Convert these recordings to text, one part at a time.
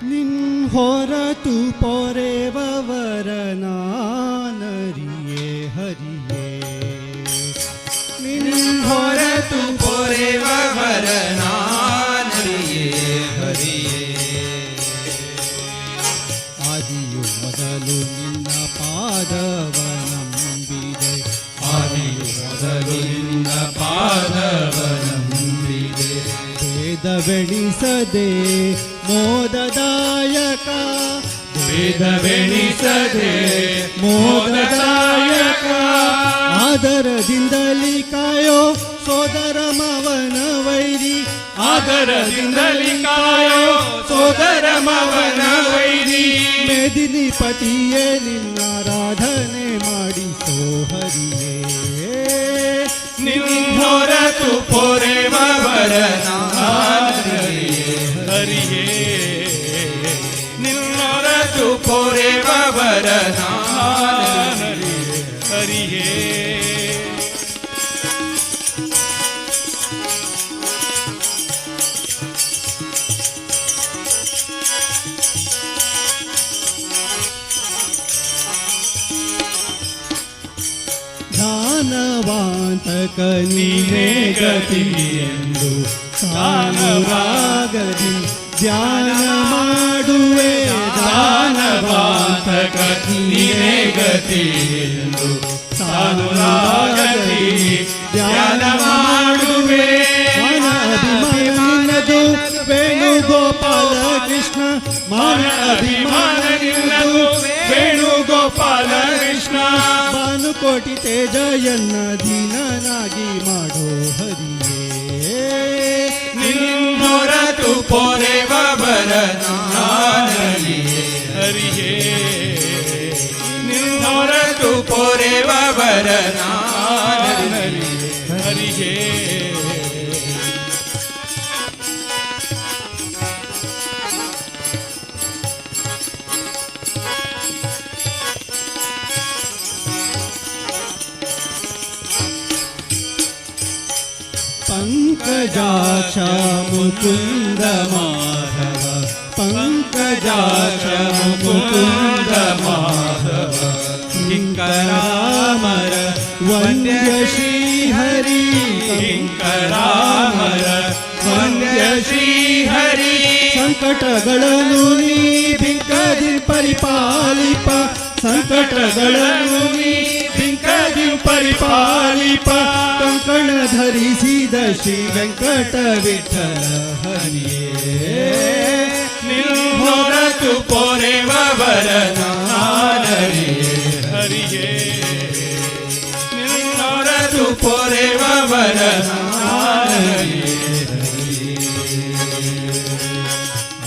ನಿನ್ ಹೊರತು ಪೊರೆವವರನಾನರಿಯೇ ಹರಿಯೇ ನಿನ್ ಹೊರತು ಪೊರೆವವರನಾನರಿಯೇ ಹರಿಯೇ ಆದಿಯು ಮೊದಲು ನಿನ್ನ ಪಾದವನಂಬಿದೆ ಆದಿಯು ಮೊದಲು ನಿನ್ನ ಪಾದವನಂಬಿದೆ ವೇದವೆಣಿಸದೆ ಮೋದದಾಯಕ ವೇದವೆಣಿಸದೆ ಮೋದದಾಯಕ ಆದರದಿಂದಲಿ ಕಾಯೋ ಸೋದರ ಮವನ ವೈರಿ ಆದರದಿಂದಲಿ ಕಾಯೋ ಸೋದರ ಮವನ ವೈರಿ ಮೇದಿನಿ ಪತಿಯೇ ನಿನ್ನಾರಾಧನೆ ಮಾಡಿಸೋ ಹರಿಯೇ ನಿನ್ನೊರತು ಪೊರೆವವರನಾನರಿಯೇ ಹರಿಯೇ ನಿನ್ನೊರತು ಪೊರೆವವರನಾನರಿಯೇ ಹರಿಯೇ ಧ್ಯಾನವಾಂತಕ ನೀನೇ ಗತಿ ಎಂದು ಸಾನುರಾಗದಿ ಧ್ಯಾನ ಮಾಡುವೆ ದಾನವಾಂತಕ ನೀನೇ ಗತಿ ಎಂದು ಸಾನುರಾಗದಿ ಧ್ಯಾನ ಮಾಡುವೆ ಮನ ಅಭಿಮಾನದು ವೇಣುಗೋಪಾಲ ಕೃಷ್ಣ ಮನ ಅಭಿಮಾನ ನಿನ್ನದು ವೇಣುಗೋಪಾಲ ಕೃಷ್ಣ ಭಾನುಕೋಟಿ ತೇಜ ಎನ್ನ ದೀನನಾಗಿ ಮಾಡೋ ಹರಿಯೇ ನಿನ್ನೊರತು ಪೊರೆವವರನಾನರಿಯೇ ಹರಿಯೇ ನಿನ್ನೊರತು ಪೊರೆವವರನಾನರಿಯೇ ಹರಿಯೇ पंकजाक्ष मुकुंद माधव पंकजाक्ष मुकुंद माधव किंकरामर वंद्य श्री हरि किंकरामर वंद्य श्री हरि ಸಂಕಟಗಳನ್ನು ನೀ ಬಿಂಕದಿ ಪರಿಪಾಲಿಪ ಸಂಕಟಗಳನ್ನು ನೀ ಬಿಂಕದಿ ಪರಿಪಾಲಿಪ ಕಂಕಣ ಧರಿಸಿದ ಶ್ರೀ ವೆಂಕಟ ವಿಠಲ ಹರಿಯೇ ನಿನ್ನೊರತು ಪೊರೆವವರನಾನರಿಯೇ ಹರಿಯೇ ನಿನ್ನೊರತು ಪೊರೆವವರನಾನರಿಯೇ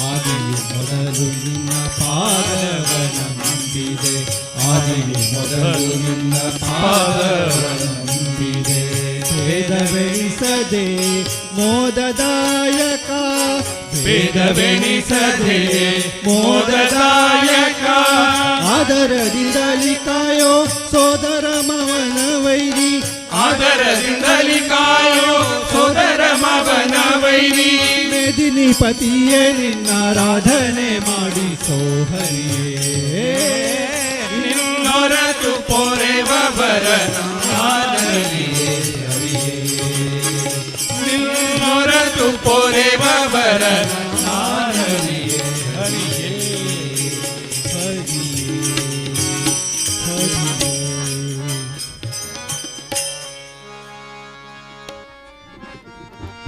ಆದಿಯು ಮೊದಲು ನಿನ್ನ ಪಾದವನಂಬಿದೆ ಆದಿಯು ಮೊದಲು ನಿನ್ನ ಪಾದವನಂಬಿದೆ ವೇದವೆಣಿಸದೆ ಮೋದದಾಯಕ ವೇದವೆಣಿಸದೆ ಮೋದದಾಯಕ ಆದರದಿಂದಲಿ ಕಾಯೋ ಸೋದರ ಮವನ ವೈರಿ ಆದರದಿಂದಲಿ ಕಾಯೋ ಸೋದರ ಮವನ ವೈರಿ ಮೇದಿನಿ ಪತಿಯೇ ನಿನ್ನಾರಾಧನೆ ಮಾಡಿಸೋ ಹರಿಯೇ ನಿನ್ನೊರತು ಪೊರೆವವರನಾನರಿಯೇ ಹರಿಯೇ ನಿನ್ನೊರತು ಪೊರೆವವರನಾನರಿಯೇ ಹರಿಯೇ